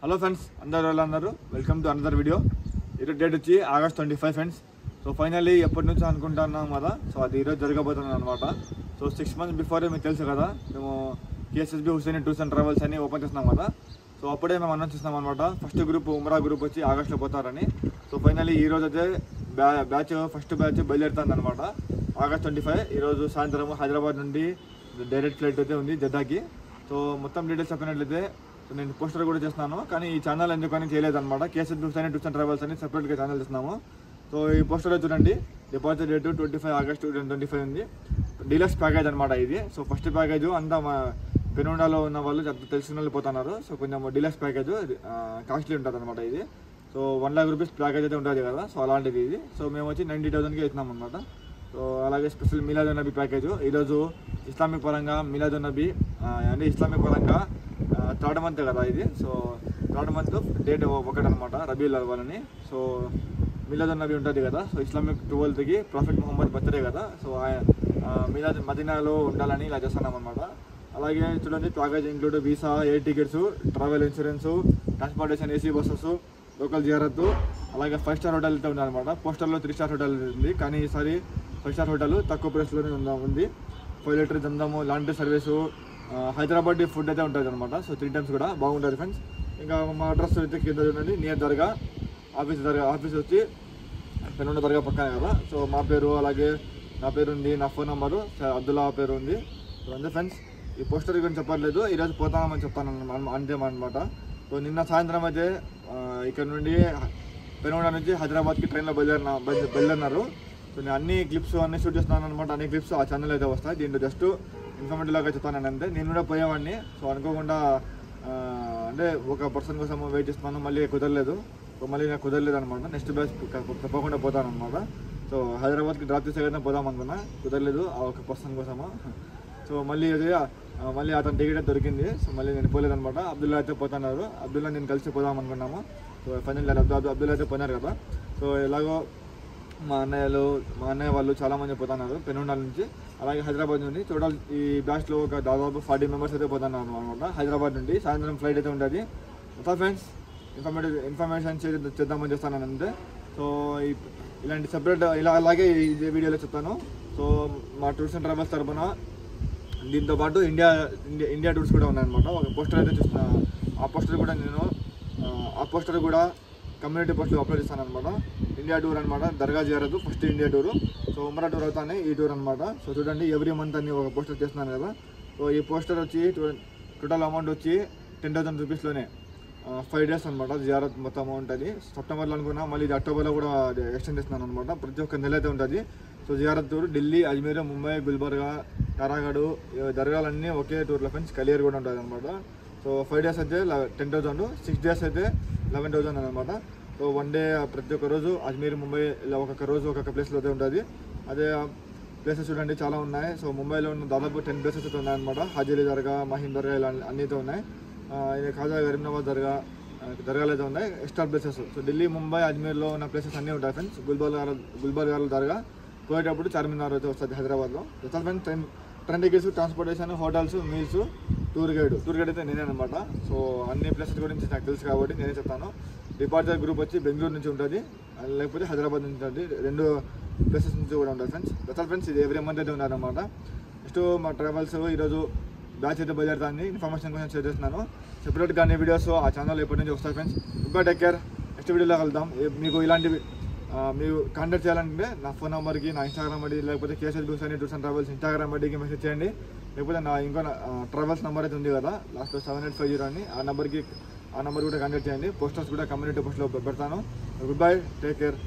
Hello friends, అందరూ welcome to another video. ఈరోజు date వచ్చి August 25 ఫ్రెండ్స్. సో ఫైనల్లీ ఎప్పటి నుంచి అనుకుంటున్నాం కదా, సో అది ఈరోజు జరగబోతుంది అనమాట. సో 6 months బిఫోరే మీకు తెలుసు కదా, మేము KSSB Husseini tours and travels అని ఓపెన్ చేస్తున్నాం కదా. సో అప్పుడే మేము అనౌన్స్ చేస్తున్నాం అనమాట, ఫస్ట్ గ్రూప్ ఉమ్రా గ్రూప్ వచ్చి ఆగస్ట్లో పోతారని. సో ఫైనల్లీ ఈరోజు అయితే ఫస్ట్ బ్యాచ్ బయలుదేరుతుంది అనమాట. August 25 ఈరోజు సాయంత్రం హైదరాబాద్ నుండి డైరెక్ట్ ఫ్లైట్ అయితే ఉంది జద్దాకి. సో మొత్తం డీటెయిల్స్ చెప్పినట్లయితే, సో నేను పోస్టర్ కూడా చేస్తున్నాను, కానీ ఈ ఛానల్ ఎందుకని చేయలేదన్నమాట. KSSB Husseini tours and travels అని సపరేట్గా ఛానల్ చేస్తున్నాము. సో ఈ పోస్టర్లో చూడండి, డిపాజిట్ డేటు 25 August 2025 ఉంది. డీలక్స్ ప్యాకేజ్ అనమాట ఇది. సో ఫస్ట్ ప్యాకేజ్ అంతా మా పెనుగొండలో ఉన్న వాళ్ళు తెలిసిన వాళ్ళు పోతున్నారు. సో కొంచెం డీలక్స్ ప్యాకేజ్ కాస్ట్లీ ఉంటుంది అనమాట ఇది. సో 1 lakh rupees ప్యాకేజ్ అయితే ఉంటుంది కదా, సో అలాంటిది ఇది. సో మేము వచ్చి 90,000కి ఇస్తున్నాం అనమాట. సో అలాగే స్పెషల్ మిలాదున్ నబీ ప్యాకేజ్. ఈరోజు ఇస్లామిక్ పరంగా మిలాదున్ నబీ అంటే ఇస్లామిక్ పరంగా 3rd month కదా ఇది. సో 3rd month డేట్ 1 అనమాట, రబీల్ అవల్ అని. సో మిలాదున్ నబీ ఉంటుంది కదా, so Islamic 12th prophet Muhammad birthday కదా. సో మిలాద్ మదీనాలో ఉండాలని ఇలా చేస్తున్నాం అనమాట. అలాగే చూడండి, package include visa, air tickets, travel insurance, transportation, AC buses, local జియారత్, అలాగే 5 star హోటల్ అయితే ఉందన్నమాట. పోస్టర్లో 3 star హోటల్ ఉంది, కానీ ఈసారి 5 star హోటల్ తక్కువ ప్రైస్లోనే ఉంది. 5 లీటర్ జందము, లాండ్రీ సర్వీసు, హైదరాబాద్ ఫుడ్ అయితే ఉంటుంది అనమాట. సో 3 times కూడా బాగుంటుంది ఫ్రెండ్స్. ఇంకా మా అడ్రస్ అయితే కింద చూడండి, నియర్ దర్గా ఆఫీస్ వచ్చి పెనుగొండ దర్గా పక్కనే కదా. సో మా పేరు, అలాగే నా పేరు ఉంది, నా ఫోన్ నెంబరు అబ్దుల్లా పేరు ఉంది. సో అంతే ఫ్రెండ్స్, ఈ పోస్టర్ గురించి చెప్పట్లేదు, ఈరోజు పోతామని చెప్తాను అంతే అనమాట. సో నిన్న సాయంత్రం అయితే ఇక్కడ నుండి పెనుగొండ నుంచి హైదరాబాద్కి ట్రైన్లో బయలుదేరినారు. సో నేను అన్ని క్లిప్స్ అన్ని షూట్ చేస్తున్నాను అనమాట. అన్ని క్లిప్స్ ఆ ఛానల్ అయితే వస్తాయి. దీంట్లో జస్ట్ ఇన్ఫర్మేటివ్ లాగా చెప్తాను అంతే. నేను కూడా పోయేవాడిని, సో అనుకోకుండా అంటే ఒక పర్సన్ కోసం వెయిట్ చేస్తున్నాను, మళ్ళీ కుదరలేదు. సో మళ్ళీ నాకు కుదరలేదు అనమాట. నెక్స్ట్ బ్యాచ్ తప్పకుండా పోతాను అనమాట. సో హైదరాబాద్కి డ్రాప్ చేసే కదా పోదాం అనుకున్నా, కుదరలేదు ఆ ఒక పర్సన్ కోసము. సో మళ్ళీ అతని టికెట్ అయితే దొరికింది. సో మళ్ళీ నేను పోలేదు అనమాట. అబ్దుల్లా అయితే పోతున్నారు, అబ్దుల్లా నేను కలిసి పోదాం అనుకున్నాము. సో ఫైనల్ అబ్దుల్లా అయితే పోయినారు కదా. సో ఎలాగో మా అన్నయ్య వాళ్ళు చాలామంది పోతున్నారు పెనుగొండ నుంచి, అలాగే హైదరాబాద్ నుండి. టోటల్ ఈ బ్యాచ్లో ఒక దాదాపు 40 members అయితే పోతున్నారు అనమాట. హైదరాబాద్ నుండి సాయంత్రం ఫ్లైట్ అయితే ఉంటుంది. మొత్తం ఫ్రెండ్స్ ఇన్ఫర్మేషన్ చేద్దామని చేస్తాను అంతే. సో ఇలాంటి సపరేట్ అలాగే ఈ వీడియోలో చెప్తాను. సో మా టూర్స్ అండ్ ట్రావెల్స్ తరఫున దీంతో పాటు ఇండియా టూర్స్ కూడా ఉన్నాయన్నమాట. ఒక పోస్టర్ అయితే చూస్తున్నా, ఆ పోస్టర్ కూడా కమ్యూనిటీ పోస్ట్లో అప్లోడ్ చేస్తాను అనమాట. ఇండియా టూర్ అనమాట, దర్గా Ziarat first India tour. So ఉమ్రా టూర్ అవుతానే ఈ టూర్ అనమాట. సో చూడండి, ఎవ్రీ మంత్ అని ఒక పోస్టర్ చేస్తున్నాను కదా. సో ఈ పోస్టర్ వచ్చి టోటల్ అమౌంట్ వచ్చి 10,000 rupeesలోనే 5 days అనమాట. జియారత్ మొత్తం ఉంటుంది. సెప్టెంబర్లో అనుకున్నా, మళ్ళీ ఇది అక్టోబర్లో కూడా ఎక్స్టెండ్ చేస్తున్నాను అనమాట. ప్రతి ఒక్క నెల అయితే ఉంటుంది. సో జియారత్ టూర్ ఢిల్లీ, అజ్మీర్, ముంబై, గుల్బర్గా, తారాగఢ్ దర్గాలన్నీ ఒకే టూర్లో ఫ్రెండ్స్. కలియర్ కూడా ఉంటుంది అనమాట. సో 5 days అయితే 10,000, 6 days అయితే 11,000 అనమాట. సో 1 day ప్రతి ఒక్క రోజు అజ్మీర్, ముంబై ఇలా ఒక్కొక్క రోజు ఒక్కొక్క ప్లేస్లో అయితే ఉంటుంది. అదే ప్లేసెస్ చూడండి చాలా ఉన్నాయి. సో ముంబైలో ఉన్న దాదాపు 10 places అయితే ఉన్నాయన్నమాట. హాజీ దర్గా, మహీం దర్గా ఇలా అన్నీ అయితే ఉన్నాయి. ఖాజా గరీబ్నవాజ్ దర్గాలు అయితే ఉన్నాయి, extra places. So Delhi, Mumbai, అజ్మీర్లో ఉన్న ప్లేసెస్ అన్నీ ఉంటాయి ఫ్రెండ్స్. గుల్బర్గాలో దర్గా పోయేటప్పుడు చార్మినార్ అయితే వస్తుంది హైదరాబాద్లో. Friends train tickets, transportation, hotels, meals, tour guide అయితే నేనే అనమాట. సో అన్ని ప్లేసెస్ గురించి నాకు తెలుసు కాబట్టి నేనే చెప్తాను. డిపార్చర్ గ్రూప్ వచ్చి బెంగళూరు నుంచి ఉంటుంది, లేకపోతే హైదరాబాద్ నుంచి ఉంటుంది. 2 ప్లేసెస్ నుంచి కూడా ఉంటుంది ఫ్రెండ్స్. ఫ్రెండ్స్ ఇది ఎవ్రీ మంత్ అయితే ఉన్నారనమాట. నెక్స్ట్ మా ట్రావెల్స్ ఈరోజు బ్యాచ్ అయితే బయలుదేరుతాను. ఇన్ఫర్మేషన్ కోసం షేర్ చేస్తున్నాను. సెపరేట్గా అన్ని వీడియోస్ ఆ ఛానల్ ఎప్పటి నుంచి వస్తాయి friends. Good take care. Next వీడియోలో కలుద్దాం. మీకు ఇలాంటివి మీరు కాంటాక్ట్ చేయాలంటే నా ఫోన్ నెంబర్కి, నా ఇన్స్టాగ్రామ్ ఐడి, లేకపోతే KSSB Husseini tours and travels Instagram ఐడికి మెసేజ్ చేయండి. లేకపోతే నా ట్రావెల్స్ నెంబర్ అయితే ఉంది కదా, లాస్ట్లో 7850 అని, ఆ నెంబర్ కూడా కాంటాక్ట్ చేయండి. పోస్టర్స్ కూడా కమ్యూనిటీ పోస్ట్లో పెడతాను. Good bye, take care.